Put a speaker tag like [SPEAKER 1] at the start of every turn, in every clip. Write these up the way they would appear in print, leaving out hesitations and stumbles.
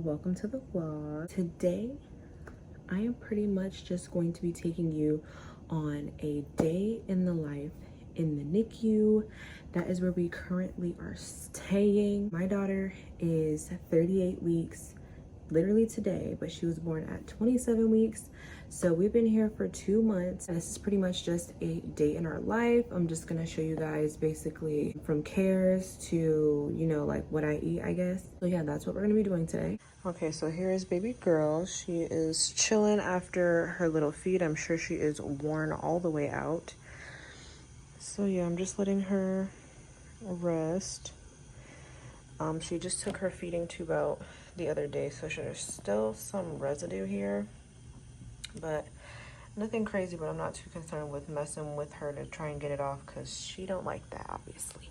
[SPEAKER 1] welcome to the vlog. Today I am pretty much just going to be taking you on a day in the life in the NICU. That is where we currently are staying. My daughter is 38 weeks literally today, but she was born at 27 weeks. So we've been here for 2 months. This is pretty much just a day in our life. I'm just gonna show you guys basically from cares to, you know, like what I eat, I guess. So yeah, that's what we're gonna be doing today. Okay, so here is baby girl. She is chilling after her little feed. I'm sure she is worn all the way out. So yeah, I'm just letting her rest. She just took her feeding tube out the other day, so there's still some residue here, but nothing crazy. But I'm not too concerned with messing with her to try and get it off because she don't like that, obviously.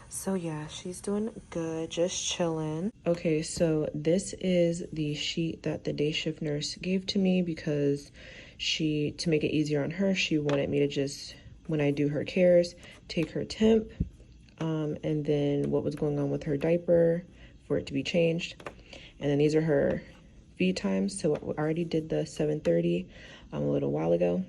[SPEAKER 1] So yeah, she's doing good, just chilling. Okay, so this is the sheet that the day shift nurse gave to me because to make it easier on her, she wanted me to just, when I do her cares, take her temp, and then what was going on with her diaper for it to be changed. And then these are her feed times. So I already did the 7:30 a little while ago.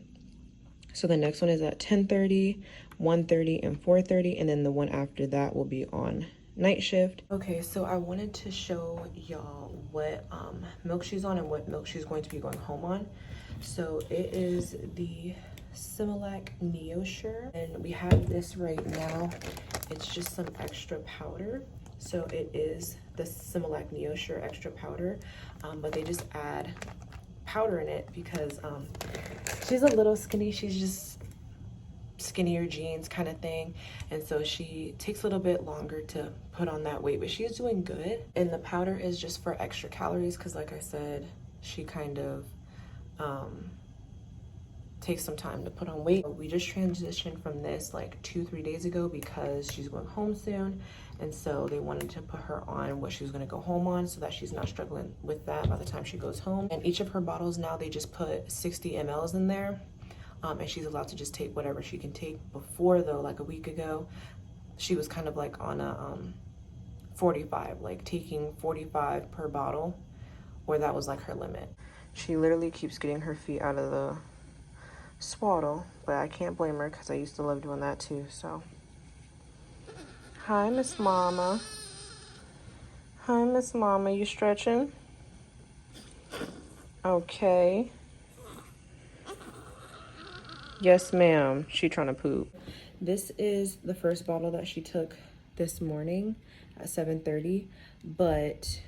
[SPEAKER 1] So the next one is at 10:30, 1:30, and 4:30. And then the one after that will be on night shift. Okay, so I wanted to show y'all what milk she's on and what milk she's going to be going home on. So it is the Similac Neosure, and we have this right now. It's just some extra powder. So it is the Similac Neosure extra powder, but they just add powder in it because she's a little skinny. She's just skinnier jeans kind of thing, and so she takes a little bit longer to put on that weight, but she's doing good. And the powder is just for extra calories because, like I said, she kind of takes some time to put on weight. We just transitioned from this like 2-3 days ago because she's going home soon, and so they wanted to put her on what she was going to go home on so that she's not struggling with that by the time she goes home. And each of her bottles now, they just put 60 mLs in there, and she's allowed to just take whatever she can take. Before though, like a week ago, she was kind of like on a 45, like taking 45 per bottle, or that was like her limit. She literally keeps getting her feet out of the swaddle, but I can't blame her because I used to love doing that too. So hi, Miss Mama. Hi, Miss Mama. You stretching? Okay. Yes, ma'am. She trying to poop. This is the first bottle that she took this morning at 7:30, but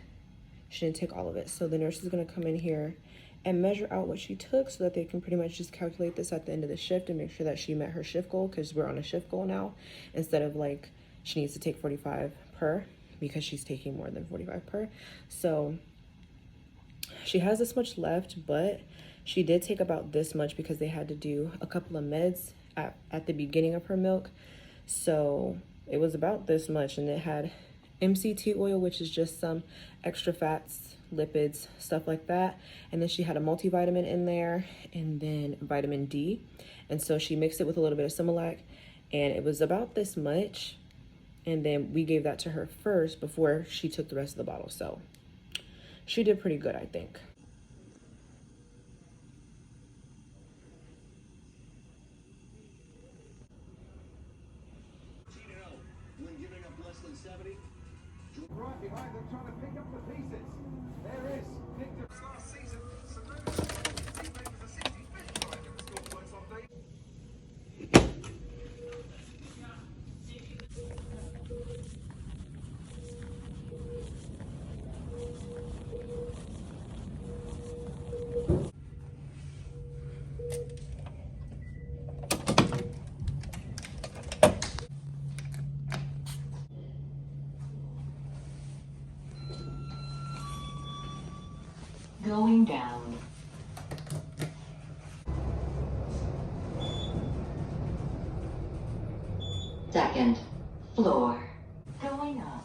[SPEAKER 1] she didn't take all of it. So the nurse is going to come in here and measure out what she took so that they can pretty much just calculate this at the end of the shift and make sure that she met her shift goal, because we're on a shift goal now, instead of like she needs to take 45 per because she's taking more than 45 per. So she has this much left, but she did take about this much because they had to do a couple of meds at the beginning of her milk. So it was about this much, and it had MCT oil, which is just some extra fats, lipids, stuff like that. And then she had a multivitamin in there, and then vitamin D. And so she mixed it with a little bit of Similac, and it was about this much. And then we gave that to her first before she took the rest of the bottle. So she did pretty good, I think.
[SPEAKER 2] Right behind them, trying to pick up the pieces. There is Victor. Last season, his teammate was a 65th drive in the scoreboards on day.
[SPEAKER 3] Going down. Second floor. Going up.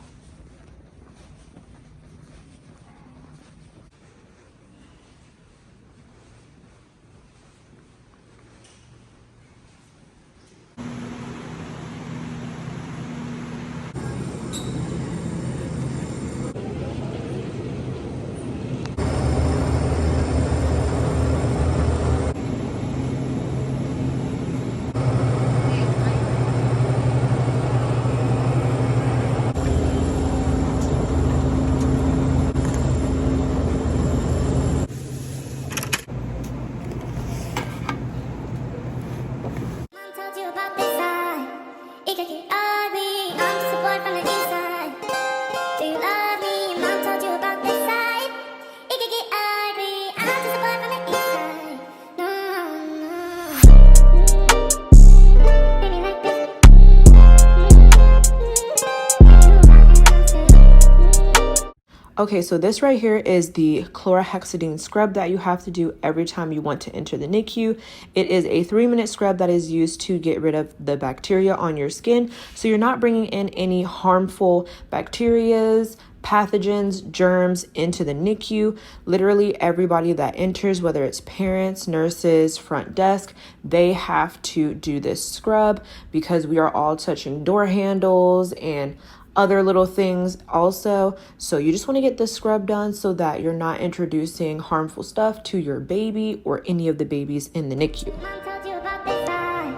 [SPEAKER 1] Okay, so this right here is the chlorhexidine scrub that you have to do every time you want to enter the NICU. It is a 3-minute scrub that is used to get rid of the bacteria on your skin. So you're not bringing in any harmful bacterias, pathogens, germs into the NICU. Literally everybody that enters, whether it's parents, nurses, front desk, they have to do this scrub because we are all touching door handles and other little things also. So you just want to get this scrub done so that you're not introducing harmful stuff to your baby or any of the babies in the NICU.
[SPEAKER 4] Mom told you about this side.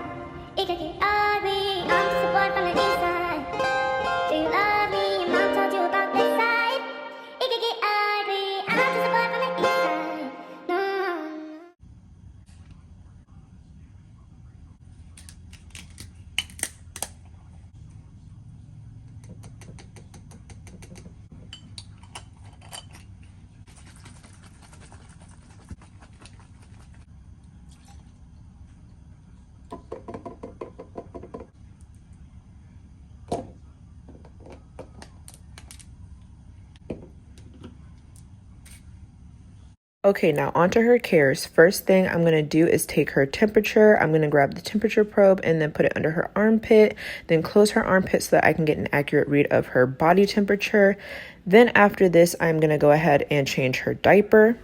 [SPEAKER 4] It could get ugly. I'm just a boy from the east side. Do you love me? Your mom told you about this side. It could get ugly. I'm just a boy from the east side. No.
[SPEAKER 1] Okay, now onto her cares. First thing I'm going to do is take her temperature. I'm going to grab the temperature probe and then put it under her armpit, then close her armpit so that I can get an accurate read of her body temperature. Then after this, I'm going to go ahead and change her diaper.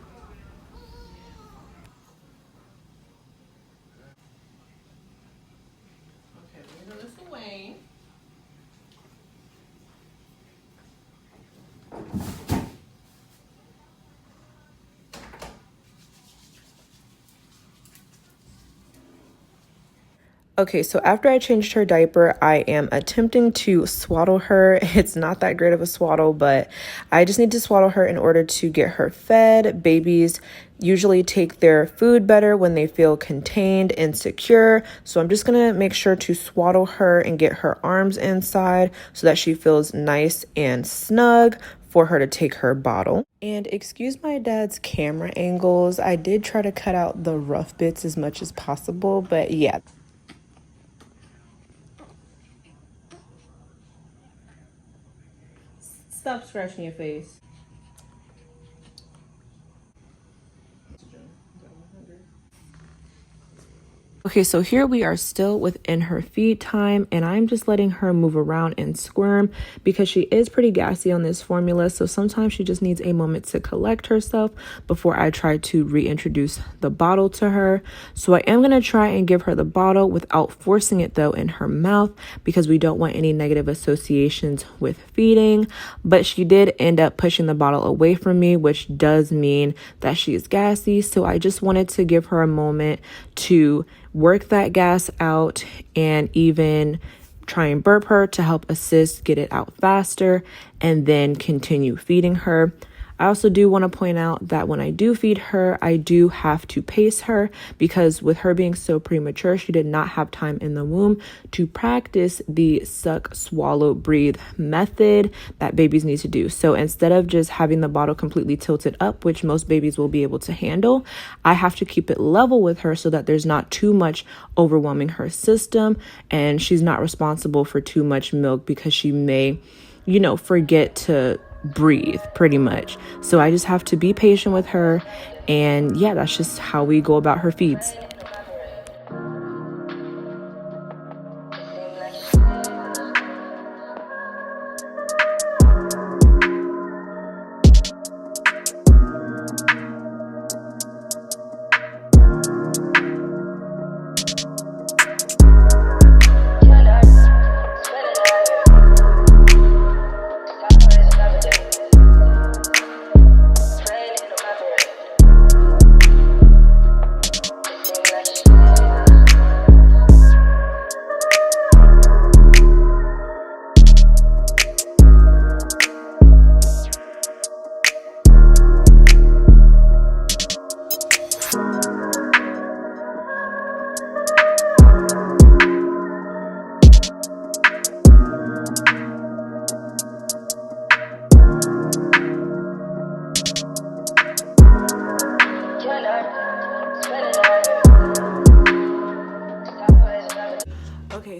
[SPEAKER 1] Okay, let me throw this away. Okay, so after I changed her diaper, I am attempting to swaddle her. It's not that great of a swaddle, but I just need to swaddle her in order to get her fed. Babies usually take their food better when they feel contained and secure. So I'm just gonna make sure to swaddle her and get her arms inside so that she feels nice and snug for her to take her bottle. And excuse my dad's camera angles. I did try to cut out the rough bits as much as possible, but yeah. Stop scratching your face. Okay, so here we are still within her feed time, and I'm just letting her move around and squirm because she is pretty gassy on this formula. So sometimes she just needs a moment to collect herself before I try to reintroduce the bottle to her. So I am going to try and give her the bottle without forcing it though in her mouth because we don't want any negative associations with feeding. But she did end up pushing the bottle away from me, which does mean that she is gassy. So I just wanted to give her a moment to work that gas out and even try and burp her to help assist get it out faster and then continue feeding her. I also do want to point out that when I do feed her, I do have to pace her because with her being so premature, she did not have time in the womb to practice the suck, swallow, breathe method that babies need to do. So instead of just having the bottle completely tilted up, which most babies will be able to handle, I have to keep it level with her so that there's not too much overwhelming her system and she's not responsible for too much milk because she may, forget to breathe pretty much. So I just have to be patient with her, and yeah, that's just how we go about her feeds.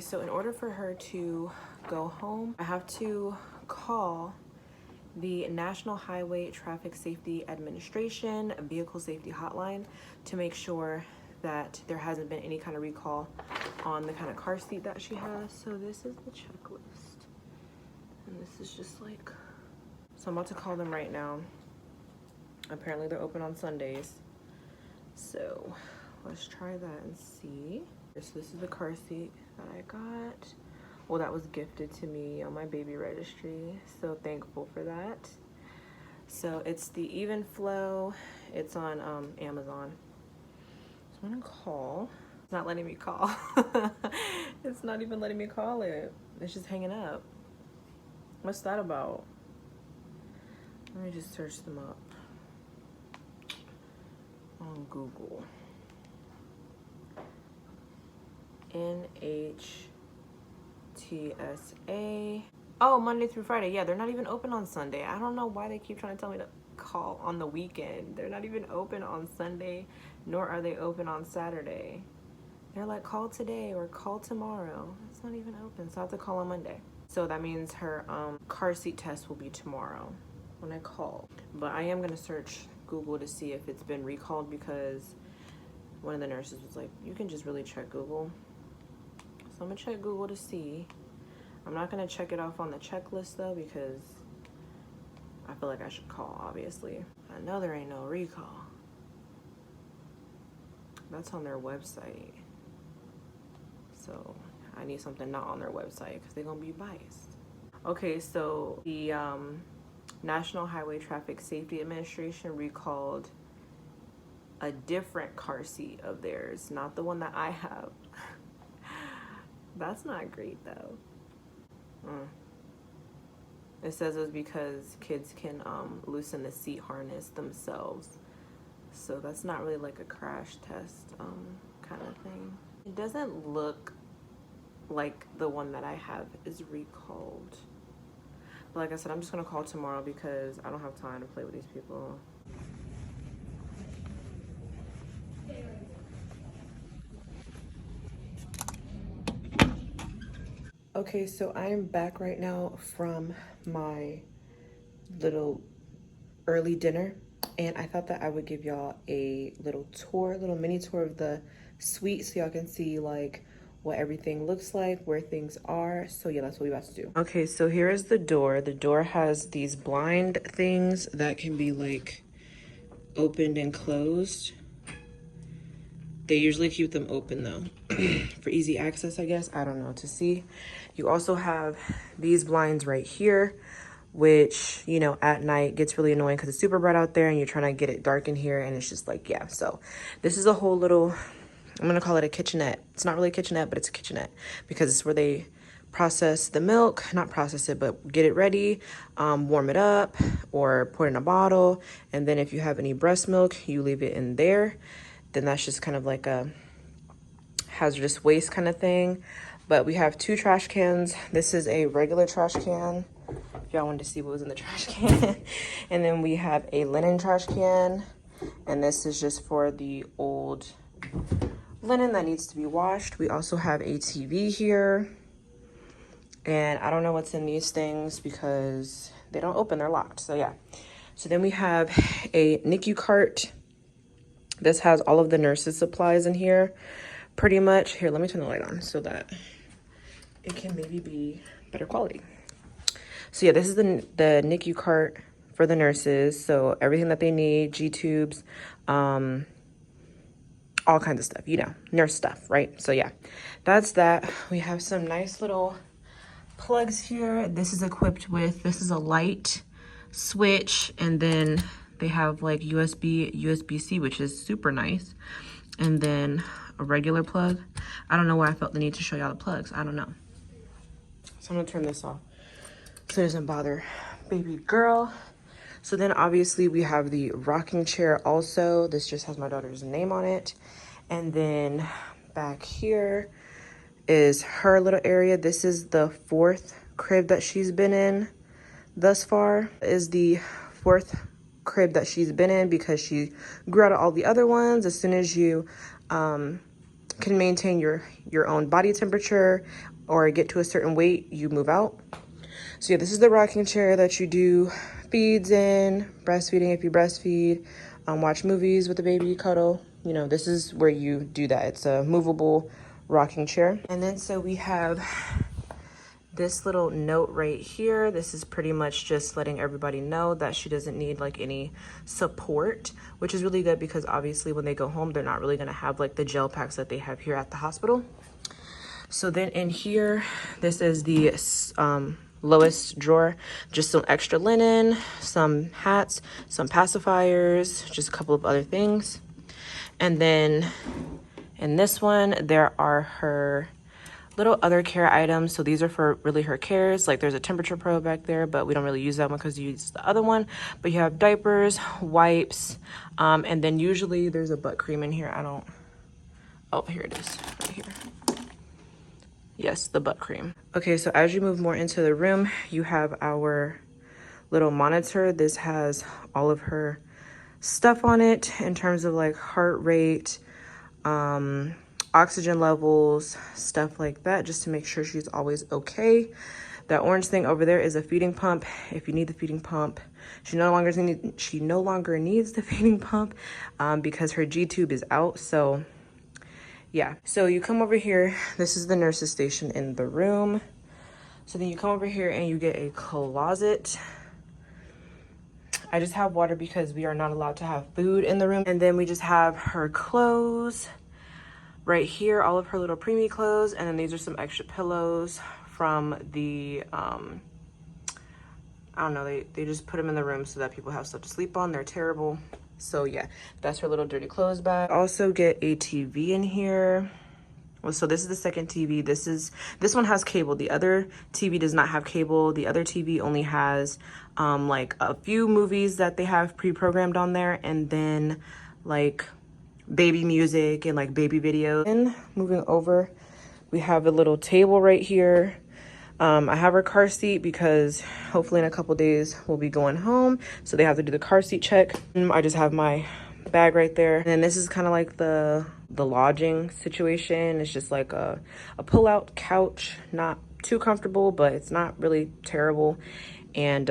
[SPEAKER 1] So in order for her to go home, I have to call the National Highway Traffic Safety Administration Vehicle Safety Hotline to make sure that there hasn't been any kind of recall on the kind of car seat that she has. So this is the checklist. And this is just like, so I'm about to call them right now. Apparently they're open on Sundays. So let's try that and see. So this is the car seat that I got. Well, that was gifted to me on my baby registry. So thankful for that. So it's the Even Flow. It's on Amazon. So I'm gonna call. It's not letting me call. It's not even letting me call it. It's just hanging up. What's that about? Let me just search them up on Google. NHTSA. Oh, Monday through Friday. Yeah, they're not even open on Sunday. I don't know why they keep trying to tell me to call on the weekend. They're not even open on Sunday, nor are they open on Saturday. They're like, call today or call tomorrow. It's not even open, so I have to call on Monday. So that means her car seat test will be tomorrow when I call. But I am gonna search Google to see if it's been recalled, because one of the nurses was like, you can just really check Google. So I'm gonna check Google to see. I'm not gonna check it off on the checklist though, because I feel like I should call, obviously. I know there ain't no recall. That's on their website. So I need something not on their website, because they're gonna be biased. Okay, so the National Highway Traffic Safety Administration recalled a different car seat of theirs, not the one that I have. That's not great though. It says it was because kids can loosen the seat harness themselves. So that's not really like a crash test kind of thing. It doesn't look like the one that I have is recalled. But like I said, I'm just gonna call tomorrow because I don't have time to play with these people. Okay, so I am back right now from my little early dinner, and I thought that I would give y'all a little tour, little mini tour of the suite, so y'all can see like what everything looks like, where things are. So yeah, that's what we're about to do. Okay, so here is the door. The door has these blind things that can be like opened and closed. They usually keep them open though, for easy access, I guess. I don't know, to see. You also have these blinds right here, which, you know, at night gets really annoying because it's super bright out there and you're trying to get it dark in here, and it's just like, yeah. So this is a whole little, I'm gonna call it a kitchenette. It's not really a kitchenette, but it's a kitchenette because it's where they process the milk, not process it, but get it ready, warm it up or put it in a bottle. And then if you have any breast milk, you leave it in there. Then that's just kind of like a hazardous waste kind of thing. But we have 2 trash cans. This is a regular trash can, if y'all wanted to see what was in the trash can. And then we have a linen trash can, and this is just for the old linen that needs to be washed. We also have a TV here, and I don't know what's in these things because they don't open, they're locked. So yeah. So then we have a NICU cart. This has all of the nurses' supplies in here, pretty much. Here, let me turn the light on so that it can maybe be better quality. So yeah, this is the NICU cart for the nurses. So everything that they need, G-tubes, all kinds of stuff, you know, nurse stuff, right? So yeah, that's that. We have some nice little plugs here. This is equipped with, this is a light switch, and then they have like USB-C, which is super nice. And then a regular plug. I don't know why I felt the need to show y'all the plugs. I don't know. So I'm gonna turn this off so it doesn't bother baby girl. So then obviously we have the rocking chair also. This just has my daughter's name on it. And then back here is her little area. This is the 4th crib that she's been in thus far. Is the 4th crib that she's been in because she grew out of all the other ones. As soon as you can maintain your own body temperature or get to a certain weight, you move out. So yeah, this is the rocking chair that you do feeds in, breastfeeding if you breastfeed, watch movies with the baby, cuddle. You know, this is where you do that. It's a movable rocking chair. And then so we have this little note right here. This is pretty much just letting everybody know that she doesn't need like any support, which is really good because obviously when they go home, they're not really gonna have like the gel packs that they have here at the hospital. So then in here, this is the lowest drawer, just some extra linen, some hats, some pacifiers, just a couple of other things. And then in this one, there are her little other care items. So these are for really her cares. Like there's a temperature probe back there, but we don't really use that one because you use the other one. But you have diapers, wipes, and then usually there's a butt cream in here. Oh, here it is, right here. Yes, the butt cream. Okay, so as you move more into the room, you have our little monitor. This has all of her stuff on it in terms of like heart rate, oxygen levels, stuff like that, just to make sure she's always okay. That orange thing over there is a feeding pump. If you need the feeding pump, she no longer needs the feeding pump because her G tube is out. So yeah, so you come over here. This is the nurse's station in the room. So then you come over here and you get a closet. I just have water because we are not allowed to have food in the room. And then we just have her clothes right here, all of her little preemie clothes. And then these are some extra pillows from the, I don't know, they just put them in the room so that people have stuff to sleep on. They're terrible. So yeah, that's her little dirty clothes bag. Also get a TV in here. Well, so this is the second TV. This one has cable. The other TV does not have cable. The other TV only has like a few movies that they have pre-programmed on there, and then like baby music and like baby videos. And moving over, we have a little table right here. I have her car seat because hopefully in a couple days we'll be going home, so they have to do the car seat check. I just have my bag right there. And then this is kind of like the lodging situation. It's just like a pull-out couch, not too comfortable, but it's not really terrible. And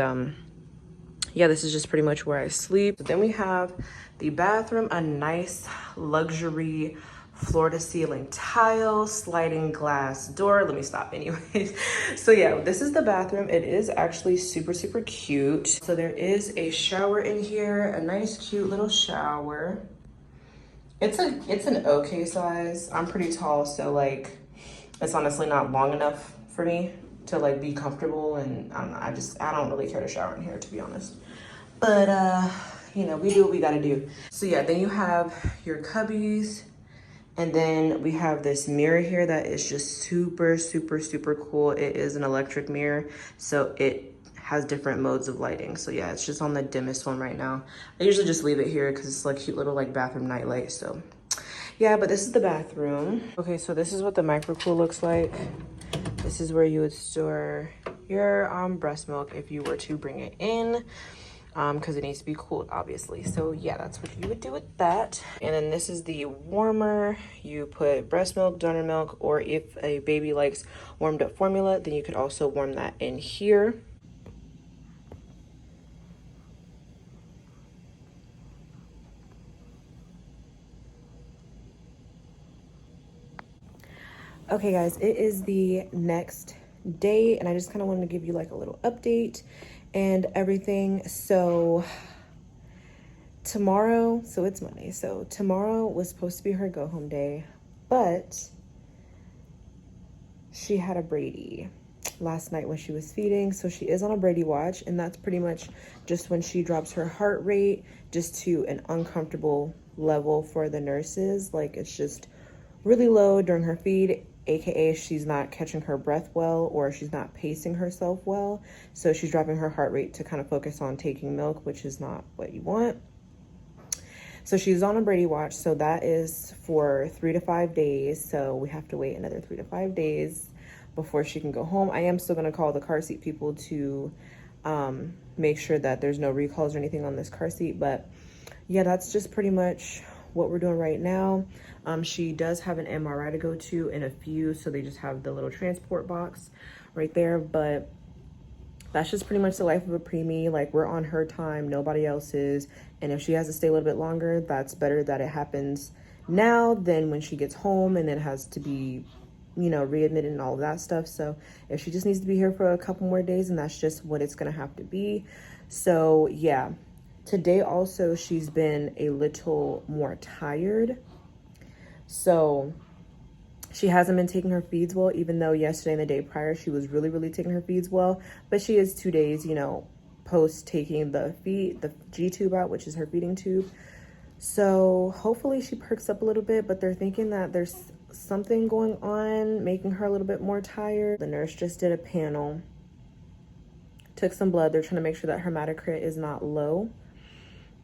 [SPEAKER 1] yeah, this is just pretty much where I sleep. But then we have the bathroom, a nice luxury floor-to-ceiling tile, sliding glass door. Let me stop anyways. So yeah, this is the bathroom. It is actually super, super cute. So there is a shower in here, a nice, cute little shower. It's an okay size. I'm pretty tall, so like, it's honestly not long enough for me to like be comfortable, and I don't know, I don't really care to shower in here, to be honest. But you know, we do what we gotta do. So yeah, then you have your cubbies. And then we have this mirror here that is just super, super, super cool. It is an electric mirror, so it has different modes of lighting. So yeah, it's just on the dimmest one right now. I usually just leave it here because it's like cute little like bathroom nightlight. So yeah, but this is the bathroom. Okay, so this is what the microcool looks like. This is where you would store your breast milk if you were to bring it in. Because it needs to be cooled, obviously. So yeah, that's what you would do with that. And then this is the warmer. You put breast milk, donor milk, or if a baby likes warmed up formula, then you could also warm that in here. Okay guys, it is the next day and I just kind of wanted to give you like a little update and everything. So tomorrow, so it's Monday, so tomorrow was supposed to be her go home day, but she had a Brady last night when she was feeding, so she is on a Brady watch, and that's pretty much just when she drops her heart rate just to an uncomfortable level for the nurses. Like it's just really low during her feed, aka she's not catching her breath well or she's not pacing herself well, so she's dropping her heart rate to kind of focus on taking milk, which is not what you want. So she's on a Brady watch, so that is for 3 to 5 days, so we have to wait another 3 to 5 days before she can go home. I am still going to call the car seat people to make sure that there's no recalls or anything on this car seat, but yeah, that's just pretty much what we're doing right now. She does have an MRI to go to in a few, so they just have the little transport box right there. But that's just pretty much the life of a preemie. Like, we're on her time, nobody else is. And if she has to stay a little bit longer, that's better that it happens now than when she gets home and then has to be, you know, readmitted and all of that stuff. So if she just needs to be here for a couple more days, and that's just what it's gonna have to be. So yeah, today also she's been a little more tired. So she hasn't been taking her feeds well, even though yesterday and the day prior she was really taking her feeds well. But she is 2 days, you know, post taking the G tube out, which is her feeding tube. So hopefully she perks up a little bit, but they're thinking that there's something going on making her a little bit more tired. The nurse just did a panel, took some blood. They're trying to make sure that her hematocrit is not low,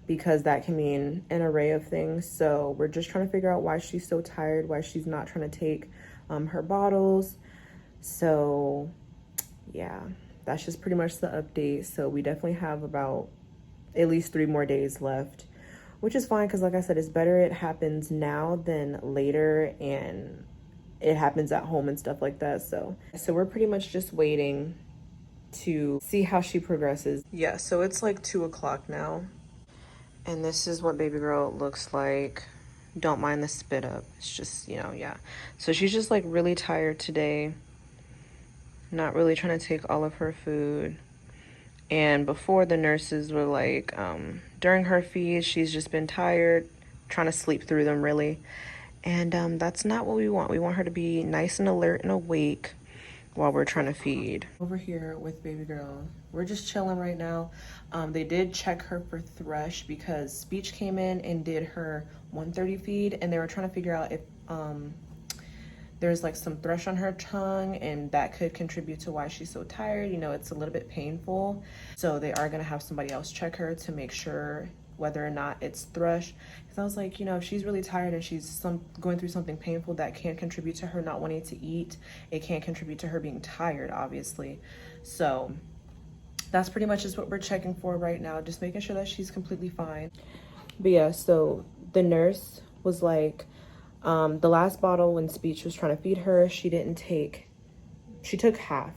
[SPEAKER 1] because that can mean an array of things. So we're just trying to figure out why she's so tired, why she's not trying to take her bottles. So yeah, that's just pretty much the update. So we definitely have about at least 3 more days left, which is fine, because like I said, it's better it happens now than later and it happens at home and stuff like that. So we're pretty much just waiting to see how she progresses. Yeah, so it's like 2 o'clock now. And this is what baby girl looks like. Don't mind the spit up. It's just, you know, yeah. So she's just like really tired today. Not really trying to take all of her food. And before, the nurses were like, during her feeds, she's just been tired, trying to sleep through them really. And that's not what we want. We want her to be nice and alert and awake while we're trying to feed. Over here with baby girl, we're just chilling right now. They did check her for thrush because speech came in and did her 1:30 feed, and they were trying to figure out if there's like some thrush on her tongue, and that could contribute to why she's so tired. You know, it's a little bit painful. So they are gonna have somebody else check her to make sure whether or not it's thrush. Because I was like, you know, if she's really tired and she's going through something painful, that can contribute to her not wanting to eat. It can contribute to her being tired, obviously. So that's pretty much just what we're checking for right now, just making sure that she's completely fine. But yeah, so the nurse was like, the last bottle when speech was trying to feed her, she took half,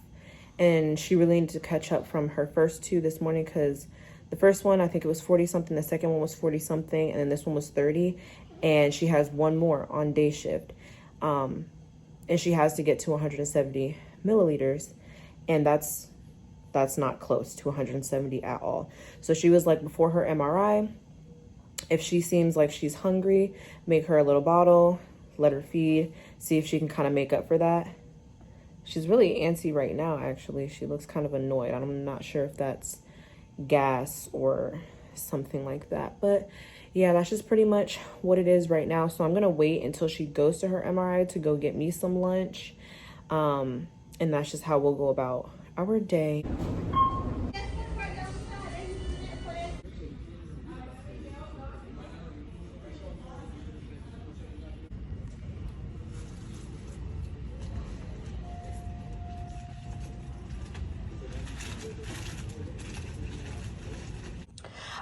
[SPEAKER 1] and she really needed to catch up from her first 2 this morning, because the first one, I think it was 40 something, the second one was 40 something, and then this one was 30, and she has 1 more on day shift. And she has to get to 170 milliliters, and that's not close to 170 at all. So she was like, before her MRI, if she seems like she's hungry, make her a little bottle, let her feed, see if she can kind of make up for that. She's really antsy right now, actually. She looks kind of annoyed. I'm not sure if that's gas or something like that. But yeah, that's just pretty much what it is right now. So I'm going to wait until she goes to her MRI to go get me some lunch. And that's just how we'll go about our day.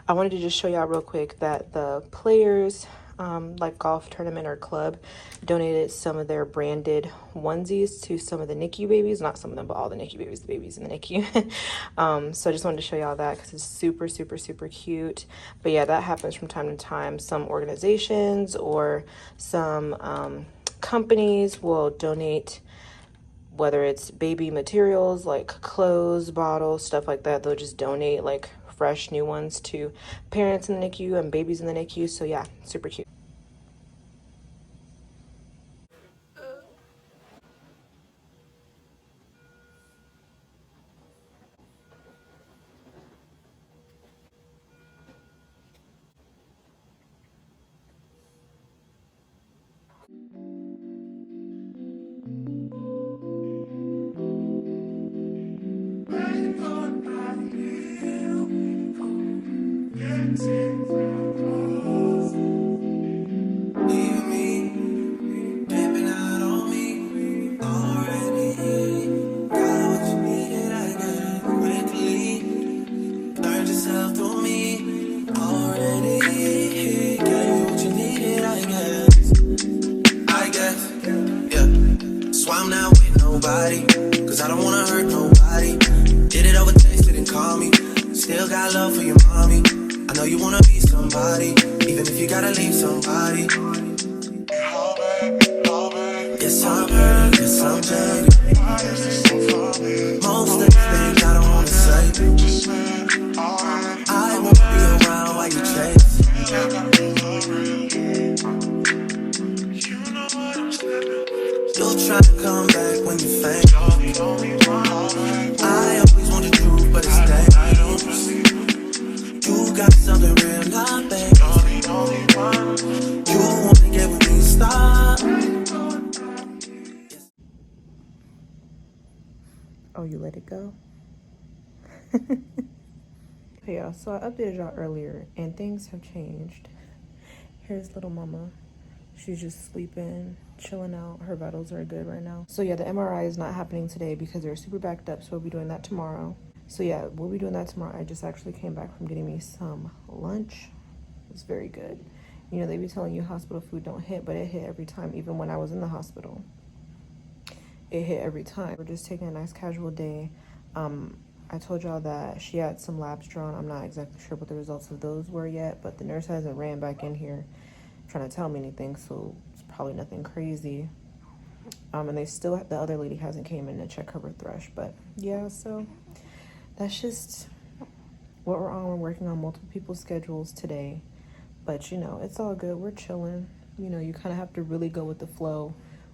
[SPEAKER 1] I wanted to just show y'all real quick that the players, like golf tournament or club, donated some of their branded onesies to some of the NICU babies. Not some of them, but all the NICU babies, the babies in the NICU. So I just wanted to show y'all that because it's super cute. But yeah, that happens from time to time. Some organizations or some companies will donate, whether it's baby materials like clothes, bottles, stuff like that. They'll just donate like fresh new ones to parents in the NICU and babies in the NICU. So yeah, super cute.
[SPEAKER 5] Cause I don't wanna hurt nobody. Did it over text. love for your mommy. I know you wanna be somebody, even if you gotta leave somebody. Yes, I'm hurting, yes, I'm dirty. Most of the things I don't wanna say. I won't be around while you chase. You'll try to come back when you faint. I always want the truth, but it's dangerous. You got something real, not bad. You wanna get with me, stop.
[SPEAKER 1] Oh, you let it go? Hey y'all, so I updated y'all earlier and things have changed. Here's little mama. She's just sleeping, chilling out. Her vitals are good right now. So yeah, the MRI is not happening today because they're super backed up, so we'll be doing that tomorrow. So yeah, we'll be doing that tomorrow. I just actually came back from getting me some lunch. It's very good. You know, they be telling you hospital food don't hit, but it hit every time, even when I was in the hospital. It hit every time. We're just taking a nice casual day. I told y'all that she had some labs drawn. I'm not exactly sure what the results of those were yet, but the nurse hasn't ran back in here trying to tell me anything, so it's probably nothing crazy. And they still, the other lady hasn't came in to check her thrush, but yeah, so that's just what we're on. We're working on multiple people's schedules today, but you know, it's all good. We're chilling. You know, you kind of have to really go with the flow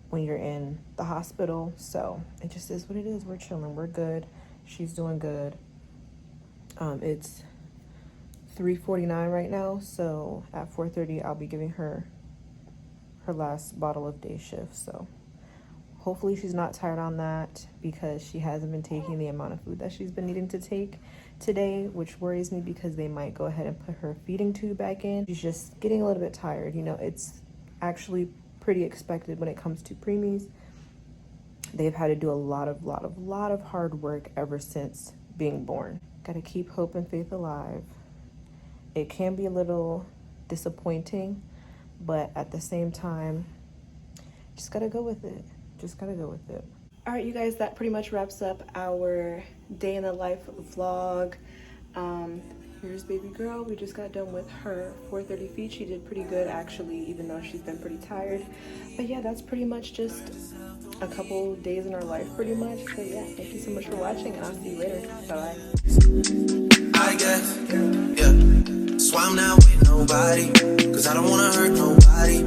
[SPEAKER 1] when you're in the hospital, so it just is what it is. We're chilling, we're good. She's doing good. It's 3:49 right now, so at 4:30 I'll be giving her her last bottle of day shift. So hopefully she's not tired on that, because she hasn't been taking the amount of food that she's been needing to take today, which worries me because they might go ahead and put her feeding tube back in. She's just getting a little bit tired. You know, it's actually pretty expected when it comes to preemies. They've had to do a lot of hard work ever since being born. Gotta keep hope and faith alive. It can be a little disappointing, but at the same time, just gotta go with it. Just gotta go with it. All right, you guys, that pretty much wraps up our day in the life vlog. Here's baby girl. We just got done with her 4:30 feed. She did pretty good actually, even though she's been pretty tired. But yeah, that's pretty much just a couple days in our life pretty much. So yeah, thank you so much for watching, and I'll see you later. Bye.
[SPEAKER 5] I guess, yeah. That's why I'm not with nobody, cause I don't wanna hurt nobody.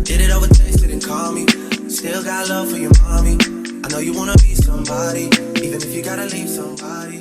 [SPEAKER 5] Did it over text, didn't call me. Still got love for your mommy. I know you wanna be somebody, even if you gotta leave somebody.